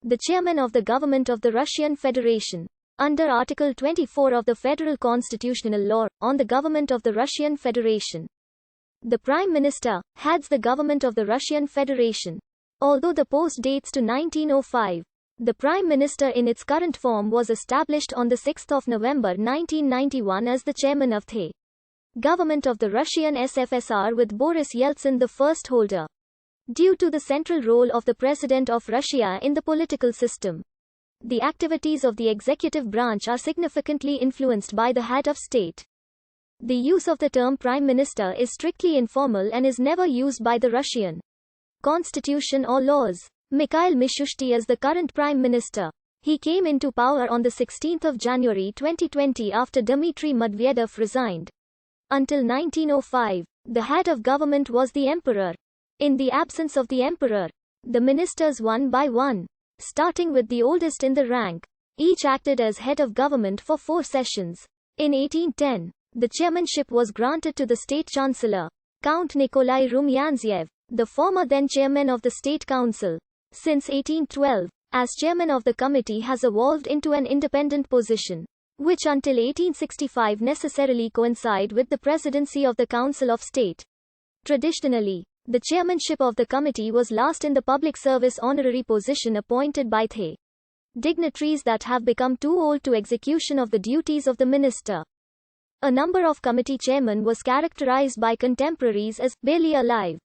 the chairman of the government of the Russian Federation. Under Article 24 of the Federal Constitutional Law on the government of the Russian Federation, the Prime Minister heads the government of the Russian Federation. Although the post dates to 1905, the Prime Minister in its current form was established on 6 November 1991 as the chairman of the government of the Russian SFSR, with Boris Yeltsin the first holder. Due to the central role of the President of Russia in the political system, the activities of the executive branch are significantly influenced by the head of state. The use of the term Prime Minister is strictly informal and is never used by the Russian constitution or laws. Mikhail Mishustin is the current Prime Minister. He came into power on 16 January 2020 after Dmitry Medvedev resigned. Until 1905, the head of government was the emperor. In the absence of the emperor, the ministers one by one, starting with the oldest in the rank, each acted as head of government for 4 sessions. In 1810, the chairmanship was granted to the state chancellor, Count Nikolai Rumyanzev, the former then chairman of the State Council. Since 1812, as chairman of the committee has evolved into an independent position, which until 1865 necessarily coincide with the presidency of the Council of State. Traditionally, the chairmanship of the committee was last in the public service honorary position appointed by the dignitaries that have become too old to execution of the duties of the minister. A number of committee chairmen was characterized by contemporaries as barely alive.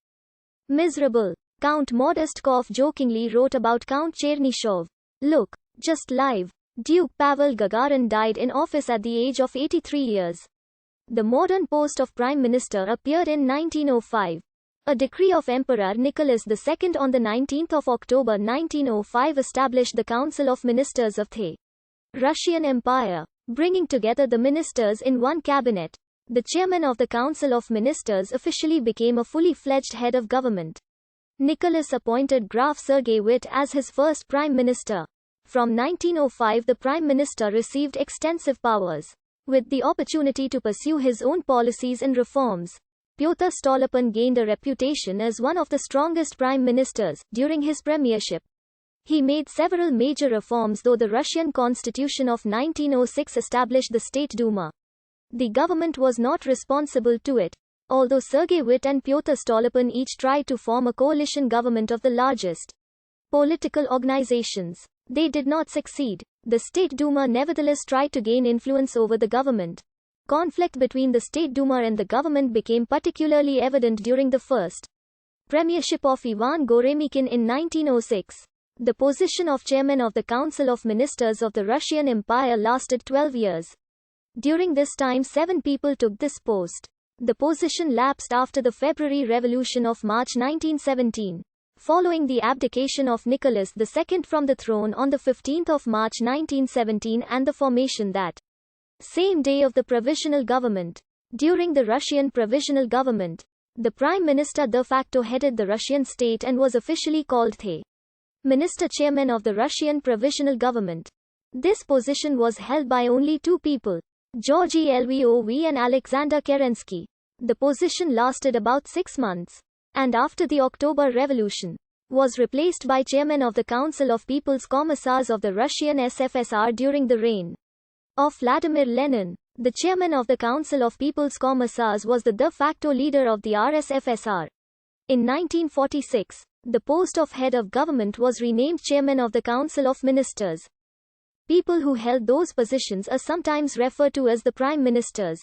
Miserable. Count Modestkov jokingly wrote about Count Chernyshov. Look, just live. Duke Pavel Gagarin died in office at the age of 83 years. The modern post of Prime Minister appeared in 1905. A decree of Emperor Nicholas II on 19 October 1905 established the Council of Ministers of the Russian Empire, bringing together the ministers in one cabinet. The chairman of the Council of Ministers officially became a fully fledged head of government. Nicholas appointed Graf Sergei Witt as his first prime minister. From 1905 the prime minister received extensive powers, with the opportunity to pursue his own policies and reforms. Pyotr Stolypin gained a reputation as one of the strongest prime ministers during his premiership. He made several major reforms, though the Russian Constitution of 1906 established the State Duma. The government was not responsible to it. Although Sergei Witt and Pyotr Stolypin each tried to form a coalition government of the largest political organizations, they did not succeed. The State Duma nevertheless tried to gain influence over the government. Conflict between the State Duma and the government became particularly evident during the first premiership of Ivan Goremykin in 1906. The position of chairman of the Council of Ministers of the Russian Empire lasted 12 years. During this time 7 people took this post. The position lapsed after the February Revolution of March 1917. Following the abdication of Nicholas II from the throne on 15 March 1917 and the formation that same day of the Provisional Government. During the Russian Provisional Government, the Prime Minister de facto headed the Russian state and was officially called the Minister Chairman of the Russian Provisional Government. This position was held by only 2 people, Georgy Lvov and Alexander Kerensky. The position lasted about 6 months, and after the October Revolution, was replaced by Chairman of the Council of People's Commissars of the Russian SFSR during the reign of Vladimir Lenin. The Chairman of the Council of People's Commissars was the de facto leader of the RSFSR. In 1946, the post of head of government was renamed Chairman of the Council of Ministers. People who held those positions are sometimes referred to as the Prime Ministers.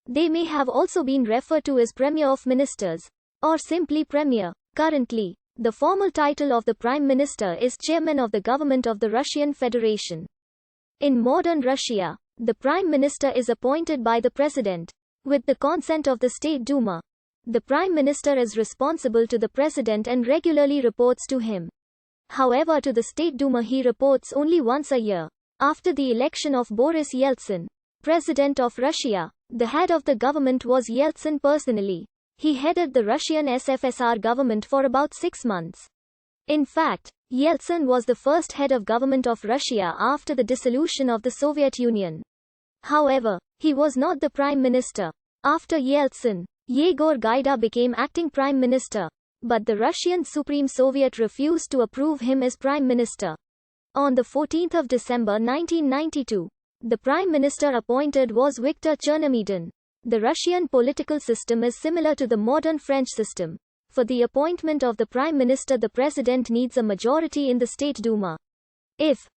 They may have also been referred to as Premier of Ministers, or simply Premier. Currently, the formal title of the Prime Minister is Chairman of the Government of the Russian Federation. In modern Russia, the Prime Minister is appointed by the President, with the consent of the State Duma. The Prime Minister is responsible to the President and regularly reports to him. However, to the State Duma he reports only once a year. After the election of Boris Yeltsin, President of Russia, the head of the government was Yeltsin personally. He headed the Russian SFSR government for about 6 months. In fact, Yeltsin was the first head of government of Russia after the dissolution of the Soviet Union. However, he was not the Prime Minister. After Yeltsin, Yegor Gaida became acting Prime Minister, but the Russian Supreme Soviet refused to approve him as Prime Minister. On 14 December 1992, the Prime Minister appointed was Victor Chernomyrdin. The Russian political system is similar to the modern French system. For the appointment of the Prime Minister, the President needs a majority in the State Duma. If